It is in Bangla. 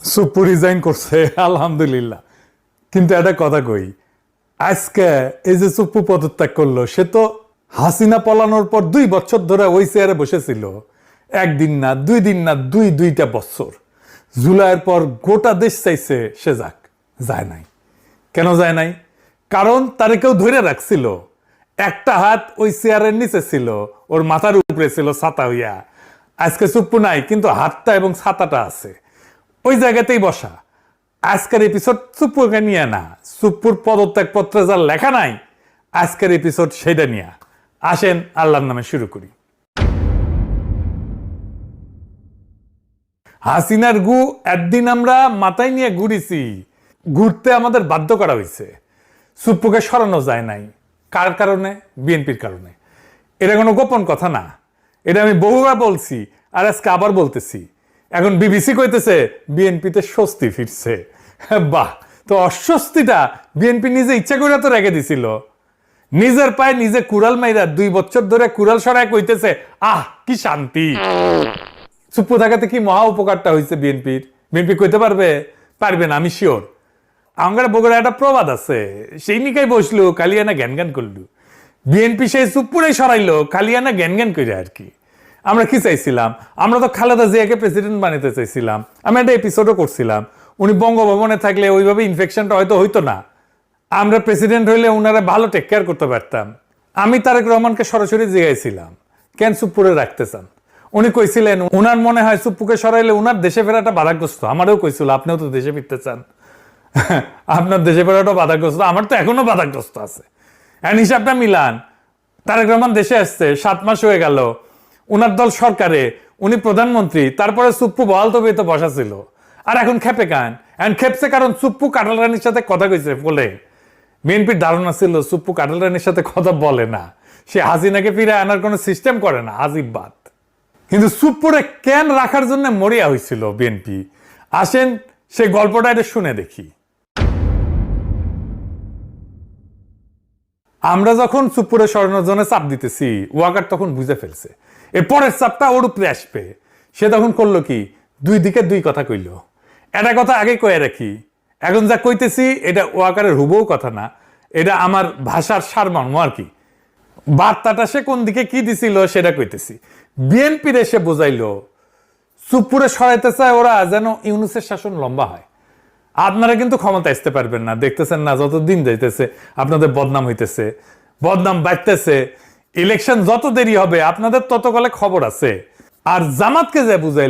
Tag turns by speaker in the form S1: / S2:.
S1: সুপ্পু রিজাইন করছে আলহামদুলিল্লাহ। কিন্তু একটা কথা কই, আজকে এই যে সুপ্পু পদত্যাগ করলো, সে তো হাসিনা পলানোর পর 2 বছর ধরে ওই চেয়ারে বসেছিল। একদিন না, 2 দিন না, দুইটা বছর। জুলাইয়ের পর গোটা দেশ চাইছে সে যাক, যায় নাই। কেন যায় নাই? কারণ তারে কেউ ধরে রাখছিল। একটা হাত ওই চেয়ারের নিচে ছিল, ওর মাথার উপরে ছিল ছাতা হইয়া। আজকে সুপ্পু নাই, কিন্তু হাতটা এবং ছাতাটা আছে, ওই জায়গাতেই বসা। আজকের এপিসোড সুপ্পুকে নিয়ে না, সুপ্পুর পদত্যাগ পত্রে যার লেখা নাই, আজকের এপিসোড সেটা নিয়ে। আসেন আল্লাহর নামে শুরু করি। হাসিনার গু একদিন আমরা মাথায় নিয়ে ঘুরেছি, ঘুরতে আমাদের বাধ্য করা হয়েছে। সুপ্পুকে সরানো যায় নাই। কার কারণে? বিএনপির কারণে। এটা কোনো গোপন কথা না, এটা আমি বহুবার বলছি, আর আজকে আবার বলতেছি। এখন বিবিসি কইতেছে বিএনপিতে স্বস্তি ফিরছে। বাহ! তো অস্বস্তিটা বিএনপি নিজে ইচ্ছা করে তো রেখে দিছিল। নিজের পায়ে নিজে কুড়াল মাইরা 2 বছর ধরে কুড়াল সরায় কইতেছে আহ কি শান্তি। চুপ্পু থাকাতে কি মহা উপকারটা হয়েছে বিএনপির? বিএনপি কইতে পারবে? পারবে না, আমি শিওর। আমার বগুড়া একটা প্রবাদ আছে, সেই নিকাই বসলো কালিয়ানা জ্ঞান জ্ঞান করলো। বিএনপি সেই চুপ্পুরাই সরাইলো কালিয়ানা জ্ঞান জ্ঞান করে আর কি। আমরা কি চাইছিলাম? আমরা তো খালেদা জিয়াকে প্রেসিডেন্ট বানাতে চাইছিলাম। আমি একটা এপিসোডও করছিলাম, উনি বঙ্গভবনে থাকলে ওইভাবে ইনফেকশনটা হয়তো হইতো না। আমরা প্রেসিডেন্ট হইলে ওনারা ভালো টেক কেয়ার করতে পারতাম। আমি তারেক রহমানকে সরাসরি জিজ্ঞাসিলাম কেন চুপ্পুরে রাখতে চান। উনি কইছিলেন উনার মনে হয় চুপ্পুকে সরাইলে উনার দেশে ফেরাটা বাধাগ্রস্ত। আমারও কইছিল আপনিও তো দেশে ফিরতে চান, আপনার দেশে ফেরাটাও বাধাগ্রস্ত, আমার তো এখনো বাধাগ্রস্ত আছে। এখন হিসাবটা মিলান, তারেক রহমান দেশে আসছে 7 মাস হয়ে গেল, উনার দল সরকারে, উনি প্রধানমন্ত্রী, তারপরে চুপ্পু বহাল তবিয়তে বসা ছিল। আর এখন খেপে কান? এখন খেপছে কারণ চুপ্পু কাটাল রানীর সাথে কথা কইছে বলে। বিএনপির ধারণা ছিল চুপ্পু কাটাল রানীর সাথে কথা বলে না, সে হাসিনাকে ফিরে আনার কোনো সিস্টেম করে না, আজিব বাত। কিন্তু চুপ্পুরে কেন রাখার জন্য মরিয়া হয়েছিল বিএনপি? আসেন সেই গল্পটা এটা শুনে দেখি। আমরা যখন চুপ্পুরে সরানোর জন্য চাপ দিতেছি, ওয়াকার তখন বুঝে ফেলছে এর পরের চাপটা ওর উপরে আসবে। সে তখন করলো কি, 2 দিকে 2 কথা কইল। একটা কথা আগে কয়ে রাখি, এখন যা কইতেছি এটা ওয়াকারের হুবহু কথা না, এটা আমার ভাষার সারমর্ম আর কি। বার্তাটা সে কোন দিকে কি দিছিল সেটা কইতেছি। বিএনপির এসে বোঝাইলো চুপ্পুরে সরাইতে চায় ওরা যেন ইউনূসের শাসন লম্বা হয়। আপনারা কিন্তু ক্ষমতা আসতে পারবেন না, দেখতেছেন না যত দিন যাইতেছে আপনাদের বদনাম হইতেছে, বদনাম বাড়তেছে। ইলেকশন যত দেরি হবে আপনাদের তত কালে খবর আছে। আর জামাতকে যে বুঝাইল